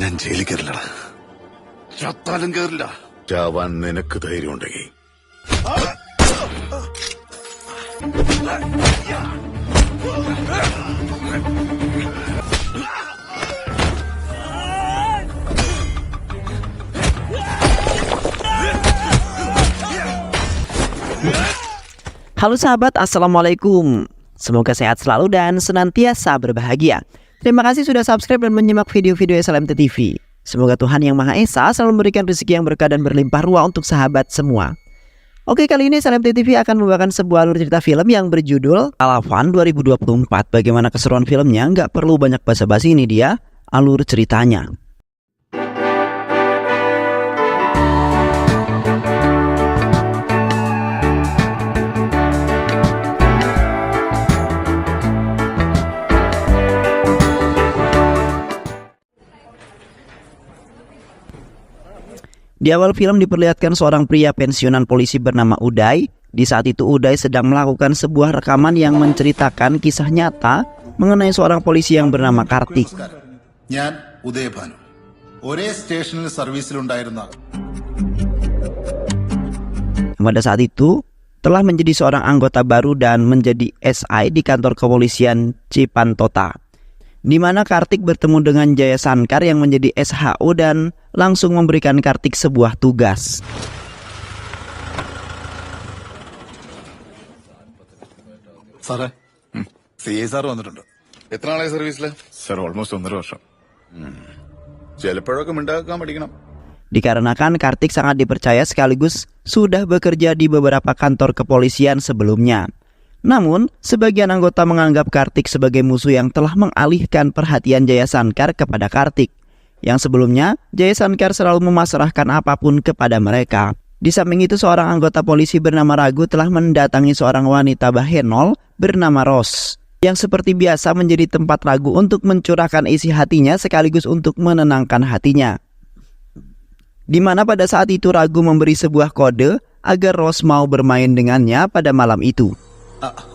ഞാൻ ജയിലിൽ കയറില്ലടാ, ചത്താലും കയറില്ല. ചാവാൻ നിനക്ക് ധൈര്യം ഉണ്ടെങ്കിൽ Halo sahabat, assalamualaikum. Semoga sehat selalu dan senantiasa berbahagia. Terima kasih sudah subscribe dan menyimak video-video SLMT TV. Semoga Tuhan Yang Maha Esa selalu memberikan rezeki yang berkah dan berlimpah ruah untuk sahabat semua. Oke, kali ini SLMT TV akan membawakan sebuah alur cerita film yang berjudul Alavan 2024. Bagaimana keseruan filmnya? Nggak perlu banyak basa-basi, ini dia alur ceritanya. Di awal film diperlihatkan seorang pria pensiunan polisi bernama Uday. Di saat itu Uday sedang melakukan sebuah rekaman yang menceritakan kisah nyata mengenai seorang polisi yang bernama Kartik. ഞാൻ ഉദയഭാനു, ഒരേ സ്റ്റേഷനിൽ സർവീസിലുണ്ടായിരുന്ന. Pada saat itu telah menjadi seorang anggota baru dan menjadi SI di kantor kepolisian Cipantota, di mana Kartik bertemu dengan Jaya Sankar yang menjadi SHO dan langsung memberikan Kartik sebuah tugas. സാറേ, CA sir വന്നിട്ടുണ്ട്. എത്ര നാളായി സർവീസില്? Sir almost 1.5 വർഷം. ചിലപ്പോഴൊക്കെ മിണ്ടാക്കാൻ പഠിക്കണം. Dikarenakan Kartik sangat dipercaya sekaligus sudah bekerja di beberapa kantor kepolisian sebelumnya. Namun, sebagian anggota menganggap Kartik sebagai musuh yang telah mengalihkan perhatian Jaya Sankar kepada Kartik. Yang sebelumnya, Jaya Sankar selalu memasrahkan apapun kepada mereka. Di samping itu, seorang anggota polisi bernama Ragu telah mendatangi seorang wanita Bahenol bernama Ros, yang seperti biasa menjadi tempat Ragu untuk mencurahkan isi hatinya sekaligus untuk menenangkan hatinya. Di mana pada saat itu Ragu memberi sebuah kode agar Ros mau bermain dengannya pada malam itu.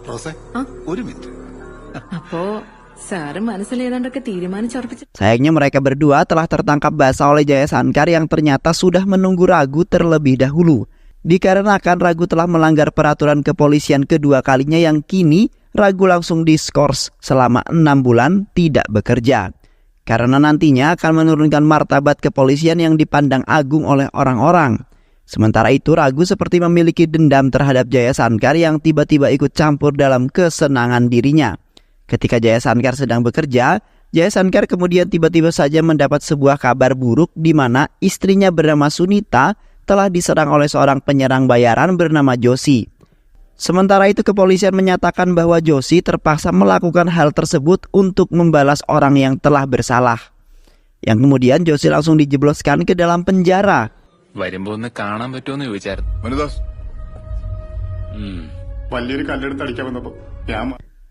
റോസേ, ഒരു minute. Sayangnya mereka berdua telah tertangkap basah oleh Jaya Sankar yang ternyata sudah menunggu Ragu terlebih dahulu. Dikarenakan Ragu telah melanggar peraturan kepolisian kedua kalinya yang kini Ragu langsung diskors selama 6 bulan tidak bekerja. Karena nantinya akan menurunkan martabat kepolisian yang dipandang agung oleh orang-orang. Sementara itu Ragu seperti memiliki dendam terhadap Jaya Sankar yang tiba-tiba ikut campur dalam kesenangan dirinya. Ketika Jaya Sankar sedang bekerja, Jaya Sankar kemudian tiba-tiba saja mendapat sebuah kabar buruk di mana istrinya bernama Sunita telah diserang oleh seorang penyerang bayaran bernama Joshi. Sementara itu kepolisian menyatakan bahwa Joshi terpaksa melakukan hal tersebut untuk membalas orang yang telah bersalah. Yang kemudian Joshi langsung dijebloskan ke dalam penjara.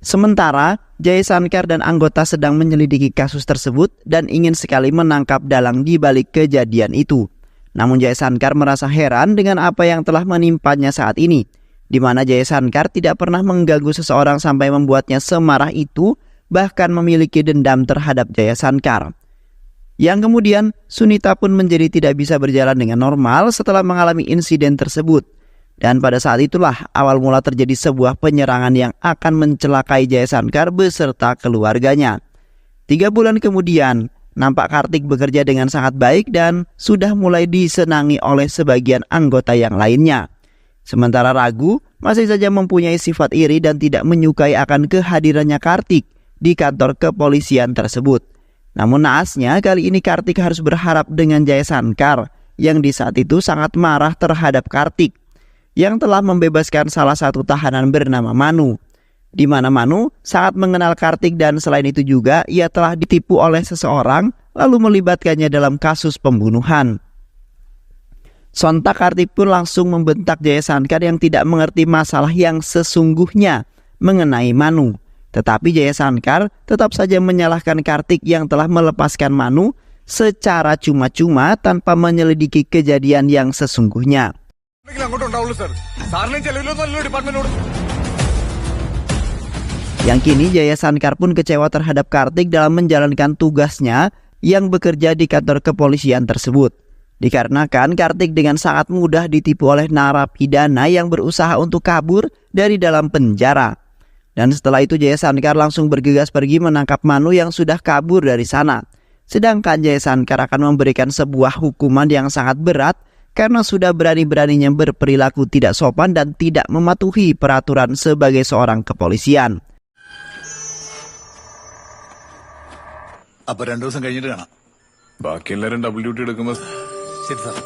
Sementara Jaya Sankar dan anggota sedang menyelidiki kasus tersebut dan ingin sekali menangkap dalang di balik kejadian itu. Namun Jaya Sankar merasa heran dengan apa yang telah menimpanya saat ini, di mana Jaya Sankar tidak pernah mengganggu seseorang sampai membuatnya semarah itu, bahkan memiliki dendam terhadap Jaya Sankar. Yang kemudian Sunita pun menjadi tidak bisa berjalan dengan normal setelah mengalami insiden tersebut. Dan pada saat itulah awal mula terjadi sebuah penyerangan yang akan mencelakai Jaya Sankar beserta keluarganya. 3 bulan kemudian, nampak Kartik bekerja dengan sangat baik dan sudah mulai disenangi oleh sebagian anggota yang lainnya. Sementara Ragu masih saja mempunyai sifat iri dan tidak menyukai akan kehadirannya Kartik di kantor kepolisian tersebut. Namun naasnya kali ini Kartik harus berharap dengan Jaya Sankar yang di saat itu sangat marah terhadap Kartik yang telah membebaskan salah satu tahanan bernama Manu, di mana Manu sangat mengenal Kartik dan selain itu juga ia telah ditipu oleh seseorang lalu melibatkannya dalam kasus pembunuhan. Sontak Kartik pun langsung membentak Jaya Sankar yang tidak mengerti masalah yang sesungguhnya mengenai Manu. Tetapi Jaya Sankar tetap saja menyalahkan Kartik yang telah melepaskan Manu secara cuma-cuma tanpa menyelidiki kejadian yang sesungguhnya. Yang kini Jaya Sankar pun kecewa terhadap Kartik dalam menjalankan tugasnya yang bekerja di kantor kepolisian tersebut. Dikarenakan Kartik dengan sangat mudah ditipu oleh narapidana yang berusaha untuk kabur dari dalam penjara. Dan setelah itu Jaya Sankar langsung bergegas pergi menangkap Manu yang sudah kabur dari sana. Sedangkan Jaya Sankar akan memberikan sebuah hukuman yang sangat berat karena sudah berani-beraninya berperilaku tidak sopan dan tidak mematuhi peraturan sebagai seorang kepolisian. അപ്പൊ 2 ദിവസം കഴിഞ്ഞിട്ട് കാണാം. ബാക്കി എല്ലാരും double duty എടുക്കുമ്പോ ശരി sir.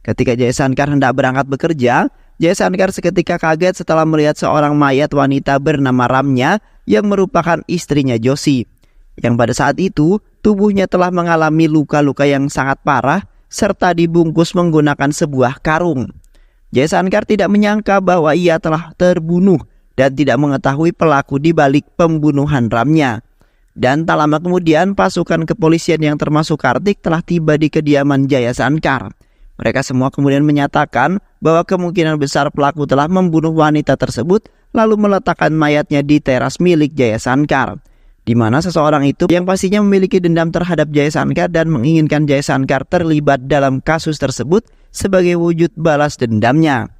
Ketika Jaya Sankar hendak berangkat bekerja, Jaya Sankar seketika kaget setelah melihat seorang mayat wanita bernama Ramnya yang merupakan istrinya Joshi. Yang pada saat itu, tubuhnya telah mengalami luka-luka yang sangat parah serta dibungkus menggunakan sebuah karung. Jaya Sankar tidak menyangka bahwa ia telah terbunuh dan tidak mengetahui pelaku di balik pembunuhan Ramnya. Dan tak lama kemudian pasukan kepolisian yang termasuk Kartik telah tiba di kediaman Jaya Sankar. Mereka semua kemudian menyatakan bahwa kemungkinan besar pelaku telah membunuh wanita tersebut lalu meletakkan mayatnya di teras milik Jaya Sankar. Di mana seseorang itu yang pastinya memiliki dendam terhadap Jaya Sankar dan menginginkan Jaya Sankar terlibat dalam kasus tersebut sebagai wujud balas dendamnya.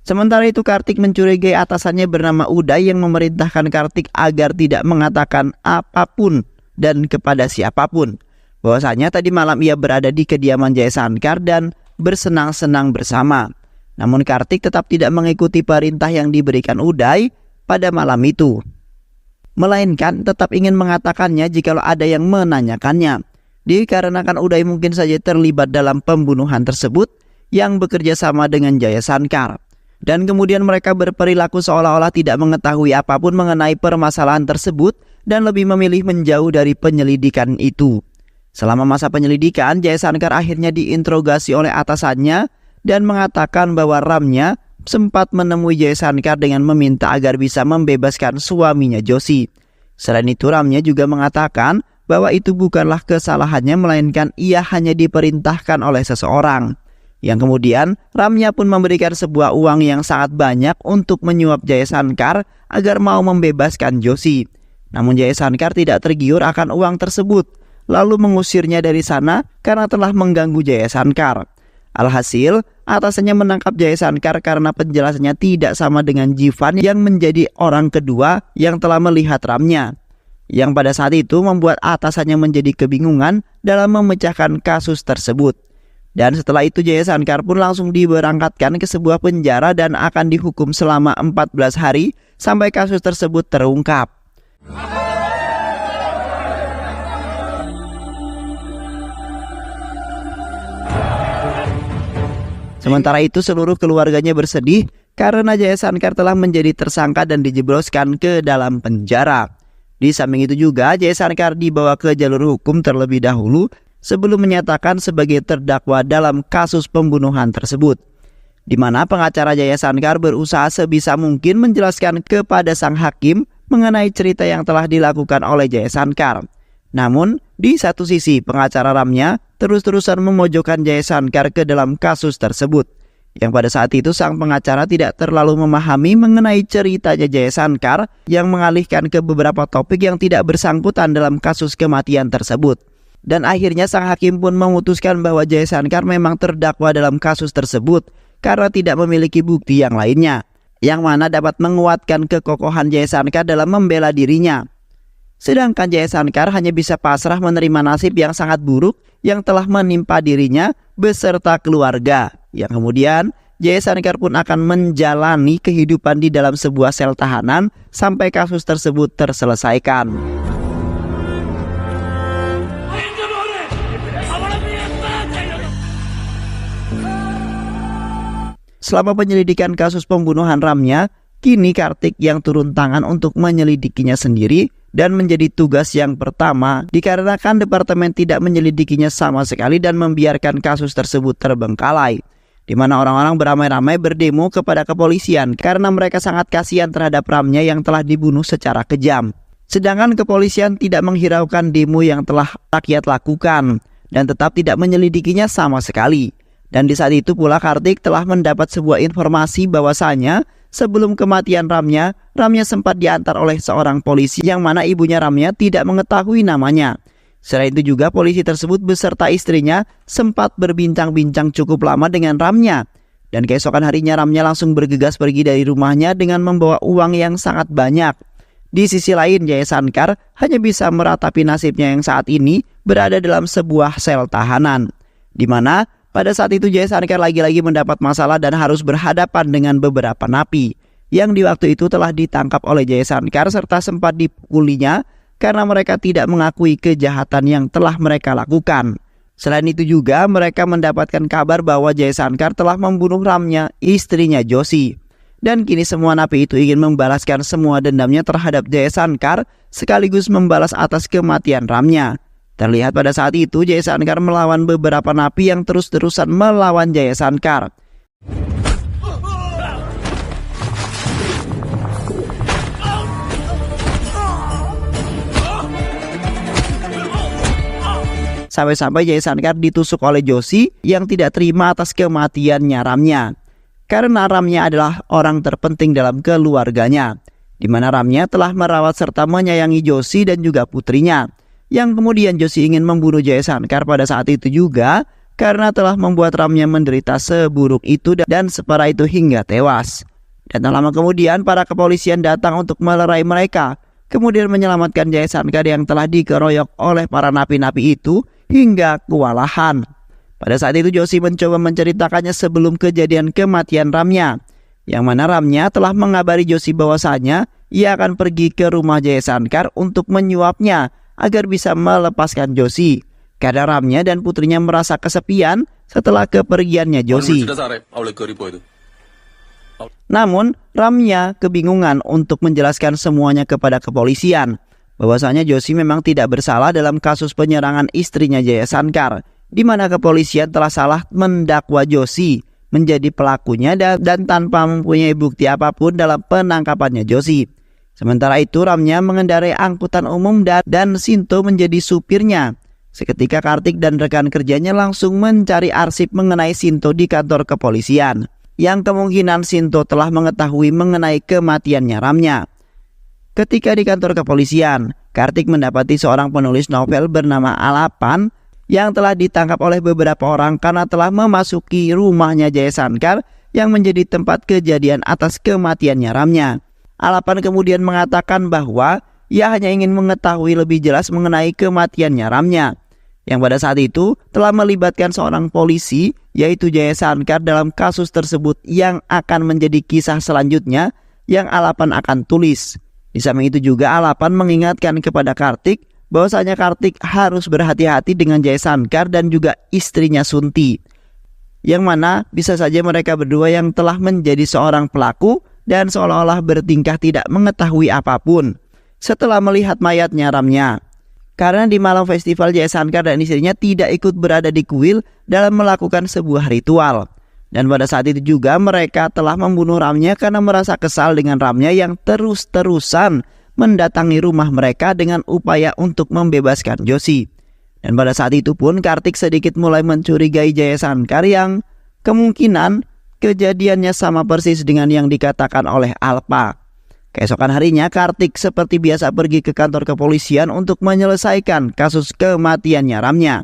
Sementara itu Kartik mencurigai atasannya bernama Uday yang memerintahkan Kartik agar tidak mengatakan apapun dan kepada siapapun. Bahwasanya tadi malam ia berada di kediaman Jaya Sankar dan bersenang-senang bersama. Namun Kartik tetap tidak mengikuti perintah yang diberikan Uday pada malam itu. Melainkan tetap ingin mengatakannya jikalau ada yang menanyakannya. Dikarenakan Uday mungkin saja terlibat dalam pembunuhan tersebut yang bekerja sama dengan Jaya Sankar. Dan kemudian mereka berperilaku seolah-olah tidak mengetahui apapun mengenai permasalahan tersebut dan lebih memilih menjauh dari penyelidikan itu. Selama masa penyelidikan, Jaya Sankar akhirnya diinterogasi oleh atasannya dan mengatakan bahwa Ramnya sempat menemui Jaya Sankar dengan meminta agar bisa membebaskan suaminya Joshi. Selain itu Ramnya juga mengatakan bahwa itu bukanlah kesalahannya melainkan ia hanya diperintahkan oleh seseorang. Yang kemudian Ramnya pun memberikan sebuah uang yang sangat banyak untuk menyuap Jaya Sankar agar mau membebaskan Joshi. Namun Jaya Sankar tidak tergiur akan uang tersebut, lalu mengusirnya dari sana karena telah mengganggu Jaya Sankar. Alhasil, atasannya menangkap Jaya Sankar karena penjelasannya tidak sama dengan Jivan yang menjadi orang kedua yang telah melihat Ramnya. Yang pada saat itu membuat atasannya menjadi kebingungan dalam memecahkan kasus tersebut. Dan setelah itu Jaya Sankar pun langsung diberangkatkan ke sebuah penjara dan akan dihukum selama 14 hari sampai kasus tersebut terungkap. Sementara itu seluruh keluarganya bersedih karena Jaya Sankar telah menjadi tersangka dan dijebloskan ke dalam penjara. Di samping itu juga Jaya Sankar dibawa ke jalur hukum terlebih dahulu sebelum menyatakan sebagai terdakwa dalam kasus pembunuhan tersebut. Di mana pengacara Jaya Sankar berusaha sebisa mungkin menjelaskan kepada sang hakim mengenai cerita yang telah dilakukan oleh Jaya Sankar. Namun, di satu sisi pengacara Ramnya terus-terusan memojokkan Jaya Sankar ke dalam kasus tersebut. Yang pada saat itu sang pengacara tidak terlalu memahami mengenai ceritanya Jaya Sankar yang mengalihkan ke beberapa topik yang tidak bersangkutan dalam kasus kematian tersebut. Dan akhirnya sang hakim pun memutuskan bahwa Jaya Sankar memang terdakwa dalam kasus tersebut karena tidak memiliki bukti yang lainnya, yang mana dapat menguatkan kekokohan Jaya Sankar dalam membela dirinya. Sedangkan Jaya Sankar hanya bisa pasrah menerima nasib yang sangat buruk yang telah menimpa dirinya beserta keluarga. Yang kemudian Jaya Sankar pun akan menjalani kehidupan di dalam sebuah sel tahanan sampai kasus tersebut terselesaikan. Selama penyelidikan kasus pembunuhan Ramnya, kini Kartik yang turun tangan untuk menyelidikinya sendiri dan menjadi tugas yang pertama dikarenakan departemen tidak menyelidikinya sama sekali dan membiarkan kasus tersebut terbengkalai. Di mana orang-orang beramai-ramai berdemo kepada kepolisian karena mereka sangat kasihan terhadap Ramnya yang telah dibunuh secara kejam. Sedangkan kepolisian tidak menghiraukan demo yang telah rakyat lakukan dan tetap tidak menyelidikinya sama sekali. Dan di saat itu pula Kartik telah mendapat sebuah informasi bahwasanya sebelum kematian Ramya, Ramya sempat diantar oleh seorang polisi yang mana ibunya Ramya tidak mengetahui namanya. Selain itu juga polisi tersebut beserta istrinya sempat berbincang-bincang cukup lama dengan Ramya. Dan keesokan harinya Ramya langsung bergegas pergi dari rumahnya dengan membawa uang yang sangat banyak. Di sisi lain, Jaya Shankar hanya bisa meratapi nasibnya yang saat ini berada dalam sebuah sel tahanan, di mana pada saat itu Jaya Shankar lagi-lagi mendapat masalah dan harus berhadapan dengan beberapa napi yang di waktu itu telah ditangkap oleh Jaya Shankar serta sempat dipukulinya karena mereka tidak mengakui kejahatan yang telah mereka lakukan. Selain itu juga mereka mendapatkan kabar bahwa Jaya Shankar telah membunuh Ramya, istrinya Joshi. Dan kini semua napi itu ingin membalaskan semua dendamnya terhadap Jaya Shankar sekaligus membalas atas kematian Ramya. Terlihat pada saat itu Jaya Shankar melawan beberapa napi yang terus-terusan melawan Jaya Shankar. Sampai-sampai Jaya Shankar ditusuk oleh Joshi yang tidak terima atas kematiannya Ramya. Karena Ramya adalah orang terpenting dalam keluarganya, di mana Ramya telah merawat serta menyayangi Joshi dan juga putrinya. Yang kemudian Joshi ingin membunuh Jaya Shankar pada saat itu juga karena telah membuat Ramya menderita seburuk itu dan separah itu hingga tewas. Dan tak lama kemudian para kepolisian datang untuk melerai mereka, kemudian menyelamatkan Jaya Shankar yang telah dikeroyok oleh para napi-napi itu hingga kewalahan. Pada saat itu Joshi mencoba menceritakannya sebelum kejadian kematian Ramya, yang mana Ramya telah mengabari Joshi bahwasanya ia akan pergi ke rumah Jaya Shankar untuk menyuapnya agar bisa melepaskan Joshi, karena Ramya dan putrinya merasa kesepian setelah kepergiannya Joshi. Namun Ramya kebingungan untuk menjelaskan semuanya kepada kepolisian, bahwasanya Joshi memang tidak bersalah dalam kasus penyerangan istrinya Jaya Shankar, di mana kepolisian telah salah mendakwa Joshi menjadi pelakunya dan tanpa mempunyai bukti apapun dalam penangkapannya Joshi. Sementara itu Ramya mengendarai angkutan umum dan Shinto menjadi supirnya. Seketika Kartik dan rekan kerjanya langsung mencari arsip mengenai Shinto di kantor kepolisian, yang kemungkinan Shinto telah mengetahui mengenai kematiannya Ramya. Ketika di kantor kepolisian, Kartik mendapati seorang penulis novel bernama Alapan yang telah ditangkap oleh beberapa orang karena telah memasuki rumahnya Jaya Shankar yang menjadi tempat kejadian atas kematiannya Ramya. Alapan kemudian mengatakan bahwa ia hanya ingin mengetahui lebih jelas mengenai kematiannya Ramya, yang pada saat itu telah melibatkan seorang polisi yaitu Jaya Shankar dalam kasus tersebut yang akan menjadi kisah selanjutnya yang Alapan akan tulis. Di samping itu juga Alapan mengingatkan kepada Kartik bahwasanya Kartik harus berhati-hati dengan Jaya Shankar dan juga istrinya Sunti, yang mana bisa saja mereka berdua yang telah menjadi seorang pelaku dan seolah-olah bertingkah tidak mengetahui apapun setelah melihat mayatnya Ramya. Karena di malam festival Jaya Shankar dan istrinya tidak ikut berada di kuil dalam melakukan sebuah ritual. Dan pada saat itu juga mereka telah membunuh Ramya karena merasa kesal dengan Ramya yang terus-terusan mendatangi rumah mereka dengan upaya untuk membebaskan Joshi. Dan pada saat itu pun Kartik sedikit mulai mencurigai Jaya Shankar yang kemungkinan kejadiannya sama persis dengan yang dikatakan oleh Alpa. Keesokan harinya Kartik seperti biasa pergi ke kantor kepolisian untuk menyelesaikan kasus kematiannya Ramya.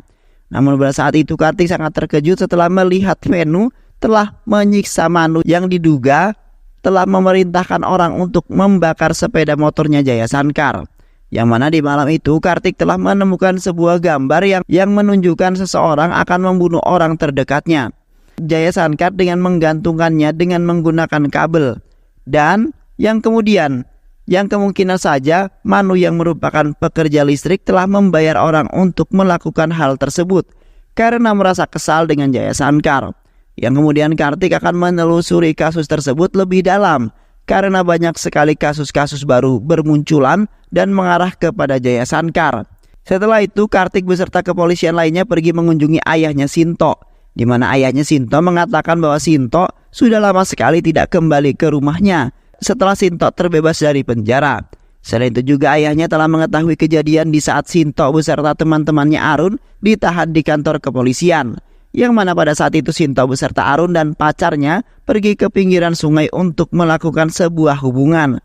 Namun pada saat itu Kartik sangat terkejut setelah melihat Venu telah menyiksa Manu yang diduga telah memerintahkan orang untuk membakar sepeda motornya Jaya Shankar. Yang mana di malam itu Kartik telah menemukan sebuah gambar yang menunjukkan seseorang akan membunuh orang terdekatnya Jaya Shankar dengan menggantungkannya dengan menggunakan kabel. Dan yang kemungkinan saja Manu yang merupakan pekerja listrik telah membayar orang untuk melakukan hal tersebut karena merasa kesal dengan Jaya Shankar. Yang kemudian Kartik akan menelusuri kasus tersebut lebih dalam karena banyak sekali kasus-kasus baru bermunculan dan mengarah kepada Jaya Shankar. Setelah itu Kartik beserta kepolisian lainnya pergi mengunjungi ayahnya Shinto, di mana ayahnya Shinto mengatakan bahwa Shinto sudah lama sekali tidak kembali ke rumahnya setelah Shinto terbebas dari penjara. Selain itu juga ayahnya telah mengetahui kejadian di saat Shinto beserta teman-temannya Arun ditahan di kantor kepolisian, yang mana pada saat itu Sinto beserta Arun dan pacarnya pergi ke pinggiran sungai untuk melakukan sebuah hubungan.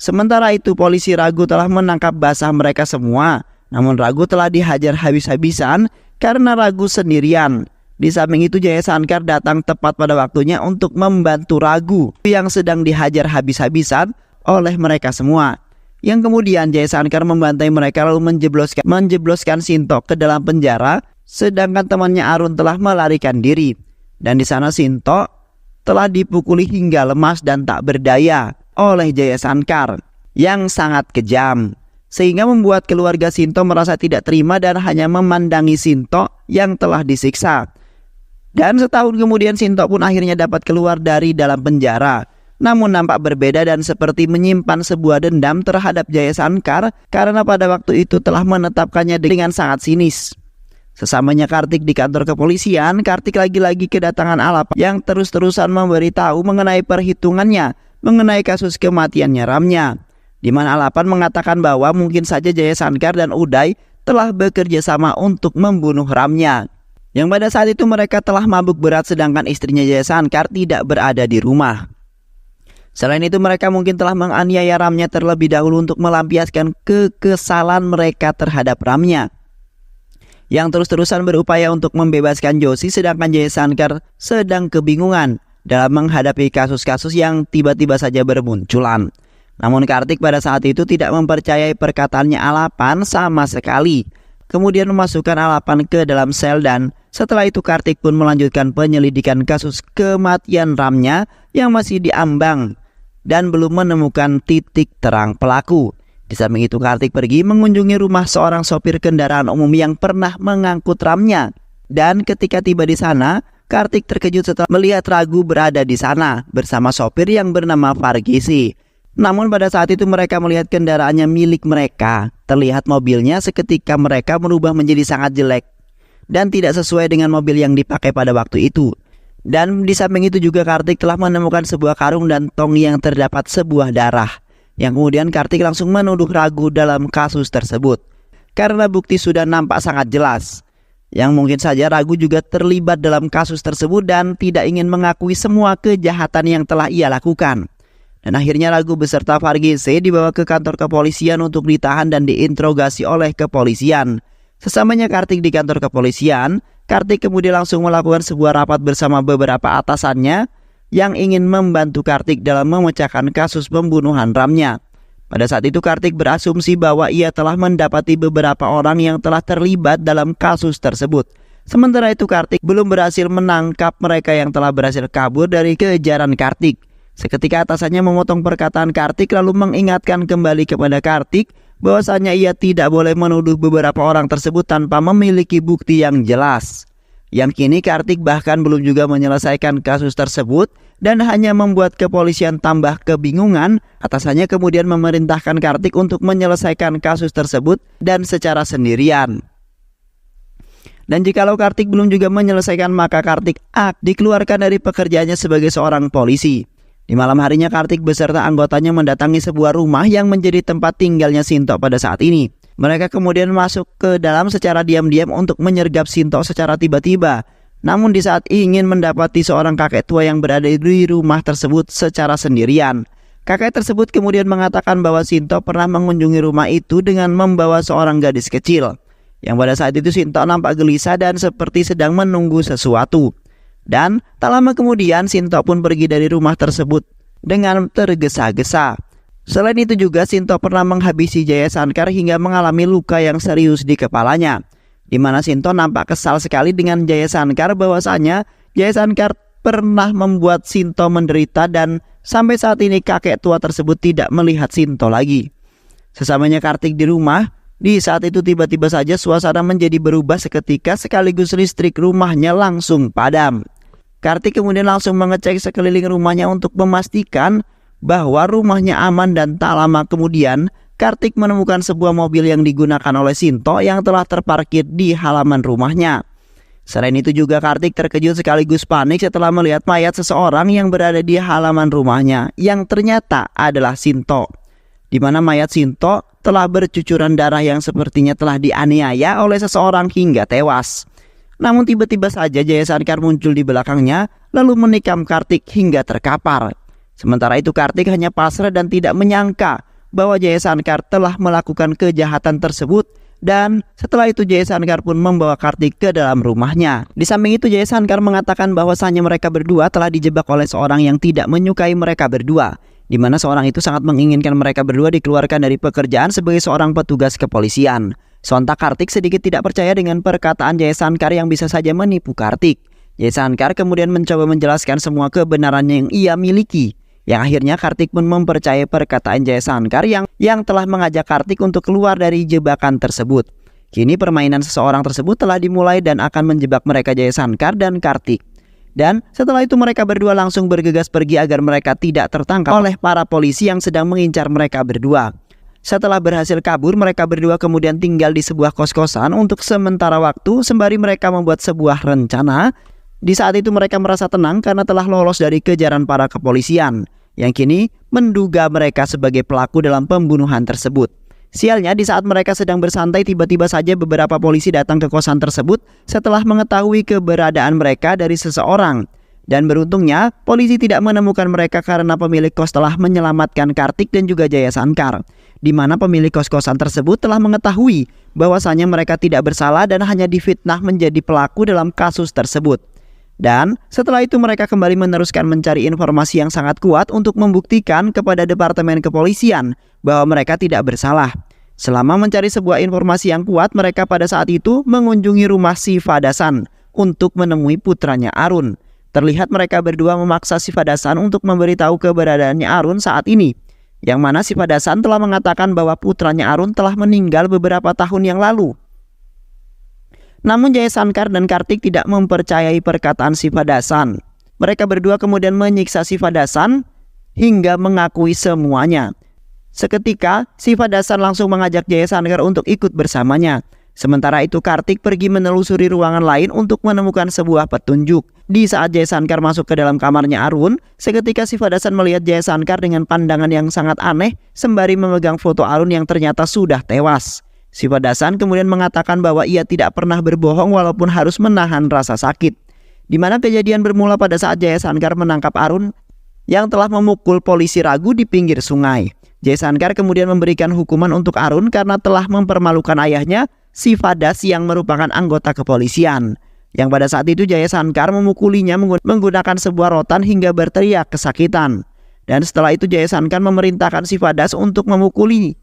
Sementara itu polisi ragu telah menangkap basah mereka semua, namun Ragu telah dihajar habis-habisan karena Ragu sendirian. Di samping itu Jaya Sankar datang tepat pada waktunya untuk membantu Ragu yang sedang dihajar habis-habisan oleh mereka semua. Yang kemudian Jaya Sankar membantai mereka lalu menjebloskan Sinto ke dalam penjara, sedangkan temannya Arun telah melarikan diri. Dan di sana Sinto telah dipukuli hingga lemas dan tak berdaya oleh Jaya Sankar yang sangat kejam, sehingga membuat keluarga Sinto merasa tidak terima dan hanya memandangi Sinto yang telah disiksa. Dan setahun kemudian Sinto pun akhirnya dapat keluar dari dalam penjara, namun nampak berbeda dan seperti menyimpan sebuah dendam terhadap Jaya Sankar karena pada waktu itu telah menetapkannya dengan sangat sinis. Sesamanya Kartik di kantor kepolisian, Kartik lagi-lagi kedatangan Alapan yang terus-terusan memberitahu mengenai perhitungannya mengenai kasus kematiannya Ramnya, di mana Alapan mengatakan bahwa mungkin saja Jaya Sankar dan Uday telah bekerja sama untuk membunuh Ramnya, yang pada saat itu mereka telah mabuk berat sedangkan istrinya Jaya Sankar tidak berada di rumah. Selain itu mereka mungkin telah menganiaya Ramnya terlebih dahulu untuk melampiaskan kekesalan mereka terhadap Ramnya, yang terus-terusan berupaya untuk membebaskan Joshi, sedangkan Jaya Sankar sedang kebingungan dalam menghadapi kasus-kasus yang tiba-tiba saja bermunculan. Namun Kartik pada saat itu tidak mempercayai perkataannya Alapan sama sekali. Kemudian memasukkan Alapan ke dalam sel dan setelah itu Kartik pun melanjutkan penyelidikan kasus kematian Ramnya yang masih diambang dan belum menemukan titik terang pelaku. Di samping itu Kartik pergi mengunjungi rumah seorang sopir kendaraan umum yang pernah mengangkut Ramnya. Dan ketika tiba di sana, Kartik terkejut setelah melihat Ragu berada di sana bersama sopir yang bernama Fargisi. Namun pada saat itu mereka melihat kendaraannya milik mereka. Terlihat mobilnya seketika mereka berubah menjadi sangat jelek dan tidak sesuai dengan mobil yang dipakai pada waktu itu. Dan di samping itu juga Kartik telah menemukan sebuah karung dan tong yang terdapat sebuah darah. Yang kemudian Kartik langsung menuduh Ragu dalam kasus tersebut karena bukti sudah nampak sangat jelas. Yang mungkin saja Ragu juga terlibat dalam kasus tersebut dan tidak ingin mengakui semua kejahatan yang telah ia lakukan. Dan akhirnya Ragu beserta Fargisi dibawa ke kantor kepolisian untuk ditahan dan diinterogasi oleh kepolisian. Sesamanya Kartik di kantor kepolisian, Kartik kemudian langsung melakukan sebuah rapat bersama beberapa atasannya yang ingin membantu Kartik dalam memecahkan kasus pembunuhan Ramnya. Pada saat itu Kartik berasumsi bahwa ia telah mendapati beberapa orang yang telah terlibat dalam kasus tersebut. Sementara itu Kartik belum berhasil menangkap mereka yang telah berhasil kabur dari kejaran Kartik. Seketika atasannya memotong perkataan Kartik lalu mengingatkan kembali kepada Kartik bahwasanya ia tidak boleh menuduh beberapa orang tersebut tanpa memiliki bukti yang jelas. Yang kini Kartik bahkan belum juga menyelesaikan kasus tersebut dan hanya membuat kepolisian tambah kebingungan. Atasannya kemudian memerintahkan Kartik untuk menyelesaikan kasus tersebut dan secara sendirian. Dan jikalau Kartik belum juga menyelesaikan maka Kartik dikeluarkan dari pekerjaannya sebagai seorang polisi. Di malam harinya Kartik beserta anggotanya mendatangi sebuah rumah yang menjadi tempat tinggalnya Sinto pada saat ini. Mereka kemudian masuk ke dalam secara diam-diam untuk menyergap Sinto secara tiba-tiba. Namun di saat ingin mendapati seorang kakek tua yang berada di rumah tersebut secara sendirian, kakek tersebut kemudian mengatakan bahwa Sinto pernah mengunjungi rumah itu dengan membawa seorang gadis kecil. Yang pada saat itu Sinto nampak gelisah dan seperti sedang menunggu sesuatu. Dan tak lama kemudian Sinto pun pergi dari rumah tersebut dengan tergesa-gesa. Selain itu juga Sinto pernah menghabisi Jaya Sankar hingga mengalami luka yang serius di kepalanya, di mana Sinto nampak kesal sekali dengan Jaya Sankar bahwasanya Jaya Sankar pernah membuat Sinto menderita dan sampai saat ini kakek tua tersebut tidak melihat Sinto lagi. Sesamanya Kartik di rumah, di saat itu tiba-tiba saja suasana menjadi berubah seketika sekaligus listrik rumahnya langsung padam. Kartik kemudian langsung mengecek sekeliling rumahnya untuk memastikan bahwa rumahnya aman dan tak lama kemudian Kartik menemukan sebuah mobil yang digunakan oleh Sinto yang telah terparkir di halaman rumahnya. Selain itu juga Kartik terkejut sekaligus panik setelah melihat mayat seseorang yang berada di halaman rumahnya yang ternyata adalah Sinto, di mana mayat Sinto telah bercucuran darah yang sepertinya telah dianiaya oleh seseorang hingga tewas. Namun tiba-tiba saja Jaya Sankar muncul di belakangnya lalu menikam Kartik hingga terkapar. Sementara itu Kartik hanya pasrah dan tidak menyangka bahwa Jaya Sankar telah melakukan kejahatan tersebut, dan setelah itu Jaya Sankar pun membawa Kartik ke dalam rumahnya. Di samping itu Jaya Sankar mengatakan bahwasannya mereka berdua telah dijebak oleh seorang yang tidak menyukai mereka berdua, di mana seorang itu sangat menginginkan mereka berdua dikeluarkan dari pekerjaan sebagai seorang petugas kepolisian. Sontak Kartik sedikit tidak percaya dengan perkataan Jaya Sankar yang bisa saja menipu Kartik. Jaya Sankar kemudian mencoba menjelaskan semua kebenarannya yang ia miliki. Yang akhirnya Kartik pun mempercayai perkataan Jaya Sankar yang telah mengajak Kartik untuk keluar dari jebakan tersebut. Kini permainan seseorang tersebut telah dimulai dan akan menjebak mereka Jaya Sankar dan Kartik. Dan setelah itu mereka berdua langsung bergegas pergi agar mereka tidak tertangkap oleh para polisi yang sedang mengincar mereka berdua. Setelah berhasil kabur, mereka berdua kemudian tinggal di sebuah kos-kosan untuk sementara waktu sembari mereka membuat sebuah rencana. Di saat itu mereka merasa tenang karena telah lolos dari kejaran para kepolisian yang kini menduga mereka sebagai pelaku dalam pembunuhan tersebut. Sialnya di saat mereka sedang bersantai, tiba-tiba saja beberapa polisi datang ke kosan tersebut setelah mengetahui keberadaan mereka dari seseorang. Dan beruntungnya polisi tidak menemukan mereka karena pemilik kos telah menyelamatkan Kartik dan juga Jaya Sankar, di mana pemilik kos-kosan tersebut telah mengetahui bahwasanya mereka tidak bersalah dan hanya difitnah menjadi pelaku dalam kasus tersebut. Dan setelah itu mereka kembali meneruskan mencari informasi yang sangat kuat untuk membuktikan kepada Departemen Kepolisian bahwa mereka tidak bersalah. Selama mencari sebuah informasi yang kuat, mereka pada saat itu mengunjungi rumah Siva Dasan untuk menemui putranya Arun. Terlihat mereka berdua memaksa Siva Dasan untuk memberitahu keberadaannya Arun saat ini, yang mana Siva Dasan telah mengatakan bahwa putranya Arun telah meninggal beberapa tahun yang lalu. Namun Jaya Sankar dan Kartik tidak mempercayai perkataan Siva Dasan. Mereka berdua kemudian menyiksa Siva Dasan hingga mengakui semuanya. Seketika Siva Dasan langsung mengajak Jaya Sankar untuk ikut bersamanya. Sementara itu Kartik pergi menelusuri ruangan lain untuk menemukan sebuah petunjuk. Di saat Jaya Sankar masuk ke dalam kamarnya Arun, seketika Siva Dasan melihat Jaya Sankar dengan pandangan yang sangat aneh sembari memegang foto Arun yang ternyata sudah tewas. Siva Dasan kemudian mengatakan bahwa ia tidak pernah berbohong walaupun harus menahan rasa sakit. Di mana kejadian bermula pada saat Jaya Sankar menangkap Arun yang telah memukul polisi ragu di pinggir sungai. Jaya Sankar kemudian memberikan hukuman untuk Arun karena telah mempermalukan ayahnya, Siva Das, yang merupakan anggota kepolisian. Yang pada saat itu Jaya Sankar memukulinya menggunakan sebuah rotan hingga berteriak kesakitan. Dan setelah itu Jaya Sankar memerintahkan Siva Das untuk memukulinya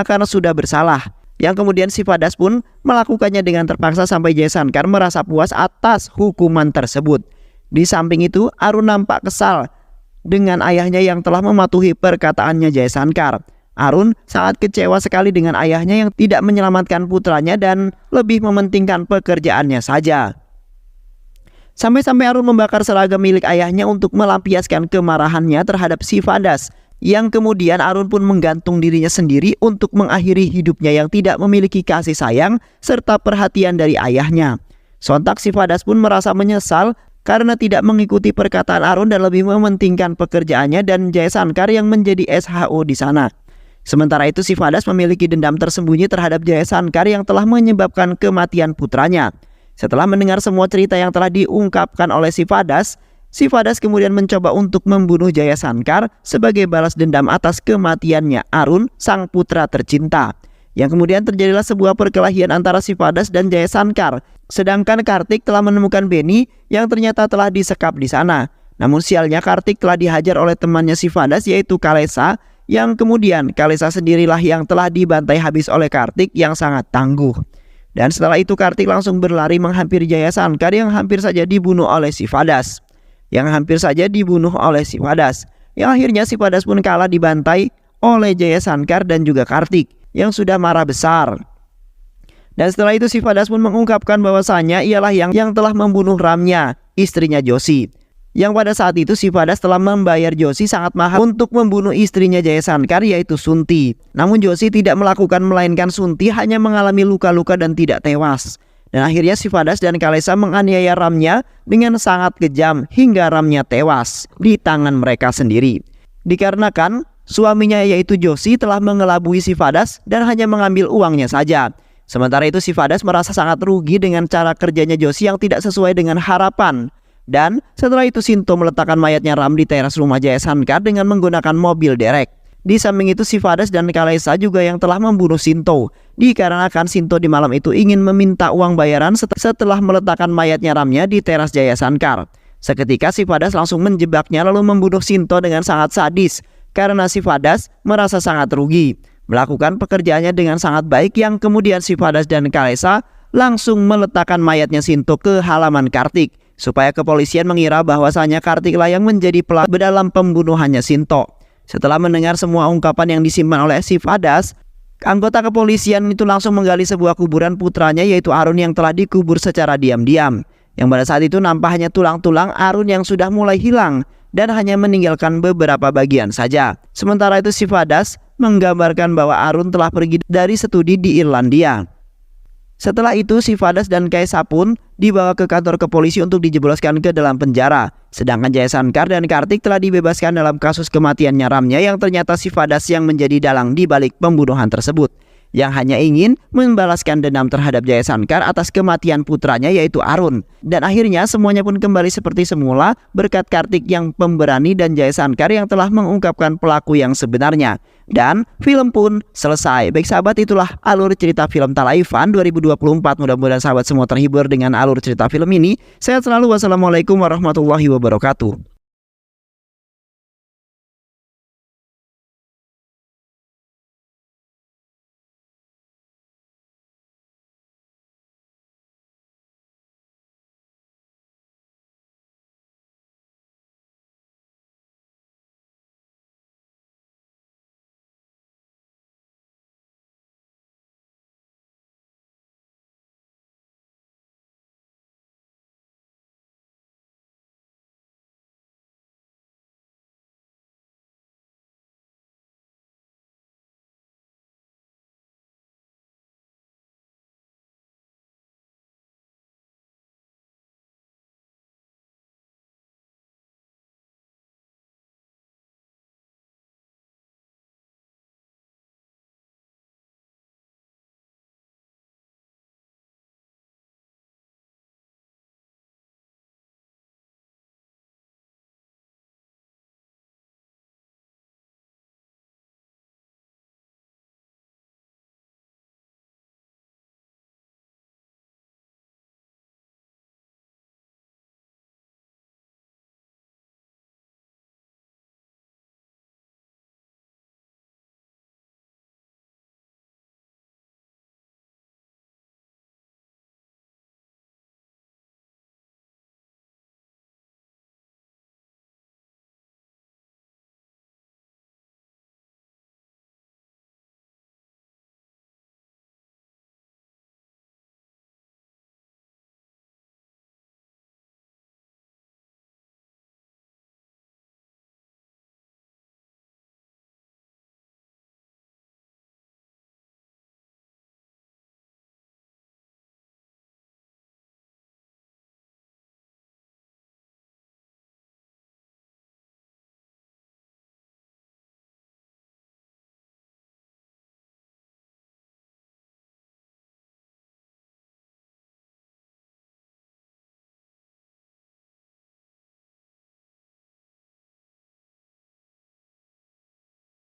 karena sudah bersalah. Yang kemudian Siva Das pun melakukannya dengan terpaksa sampai Jaya Sankar merasa puas atas hukuman tersebut. Di samping itu Arun nampak kesal dengan ayahnya yang telah mematuhi perkataannya Jaya Sankar. Arun sangat kecewa sekali dengan ayahnya yang tidak menyelamatkan putranya dan lebih mementingkan pekerjaannya saja. Sampai-sampai Arun membakar seragam milik ayahnya untuk melampiaskan kemarahannya terhadap Siva Das. Yang kemudian Arun pun menggantung dirinya sendiri untuk mengakhiri hidupnya yang tidak memiliki kasih sayang serta perhatian dari ayahnya. Sontak Siva Das pun merasa menyesal karena tidak mengikuti perkataan Arun dan lebih mementingkan pekerjaannya dan Jaya Sankar yang menjadi SHO di sana. Sementara itu Siva Das memiliki dendam tersembunyi terhadap Jaya Sankar yang telah menyebabkan kematian putranya. Setelah mendengar semua cerita yang telah diungkapkan oleh Siva Das kemudian mencoba untuk membunuh Jaya Sankar sebagai balas dendam atas kematiannya Arun, sang putra tercinta. Yang kemudian terjadilah sebuah perkelahian antara Siva Das dan Jaya Sankar. Sedangkan Kartik telah menemukan Beni yang ternyata telah disekap di sana. Namun sialnya Kartik telah dihajar oleh temannya Siva Das yaitu Kalesa, yang kemudian Kalesa sendirilah yang telah dibantai habis oleh Kartik yang sangat tangguh. Dan setelah itu Kartik langsung berlari menghampiri Jaya Sankar yang hampir saja dibunuh oleh Siva Das. Yang akhirnya Siva Das pun kalah dibantai oleh Jaya Sankar dan juga Kartik yang sudah marah besar. Dan setelah itu Siva Das pun mengungkapkan bahwasanya ialah yang telah membunuh Ramya, istrinya Joshi. Yang pada saat itu Siva Das telah membayar Joshi sangat mahal untuk membunuh istrinya Jaya Sankar yaitu Sunti. Namun Joshi tidak melakukan melainkan Sunti hanya mengalami luka-luka dan tidak tewas. Dan akhirnya Siva Das dan Kalesa menganiaya Ramya dengan sangat kejam hingga Ramya tewas di tangan mereka sendiri. Dikarenakan suaminya yaitu Joshi telah mengelabui Siva Das dan hanya mengambil uangnya saja. Sementara itu si Fadas merasa sangat rugi dengan cara kerjanya Joshi yang tidak sesuai dengan harapan. Dan setelah itu Shinto meletakkan mayatnya Ram di teras rumah Jaya Sankar dengan menggunakan mobil derek. Di samping itu si Fadas dan Kalesa juga yang telah membunuh Shinto, dikarenakan Shinto di malam itu ingin meminta uang bayaran setelah meletakkan mayatnya Ramnya di teras Jaya Sankar. Seketika si Fadas langsung menjebaknya lalu membunuh Shinto dengan sangat sadis, karena si Fadas merasa sangat rugi. Melakukan pekerjaannya dengan sangat baik yang kemudian si Fadas dan Kalesa langsung meletakkan mayatnya Shinto ke halaman Kartik, supaya kepolisian mengira bahwasanya Kartiklah yang menjadi pelaku dalam pembunuhannya Shinto. Setelah mendengar semua ungkapan yang disimpan oleh si Fadas, anggota kepolisian itu langsung menggali sebuah kuburan putranya yaitu Arun yang telah dikubur secara diam-diam. Yang pada saat itu nampak hanya tulang-tulang Arun yang sudah mulai hilang dan hanya meninggalkan beberapa bagian saja. Sementara itu si Fadas menggambarkan bahwa Arun telah pergi dari studi di Irlandia. Setelah itu si Fadas dan Kaisa pun dibawa ke kantor kepolisi untuk dijebloskan ke dalam penjara. Sedangkan Jaya Sankar dan Kartik telah dibebaskan dalam kasus kematiannya Ramnya yang ternyata si Fadas yang menjadi dalang di balik pembunuhan tersebut, yang hanya ingin membalaskan dendam terhadap Jaya Sankar atas kematian putranya yaitu Arun. Dan akhirnya semuanya pun kembali seperti semula berkat Kartik yang pemberani dan Jaya Sankar yang telah mengungkapkan pelaku yang sebenarnya. Dan film pun selesai. Baik sahabat, itulah alur cerita film Talaifan 2024. Mudah-mudahan sahabat semua terhibur dengan alur cerita film ini. Sehat selalu. Wassalamualaikum warahmatullahi wabarakatuh.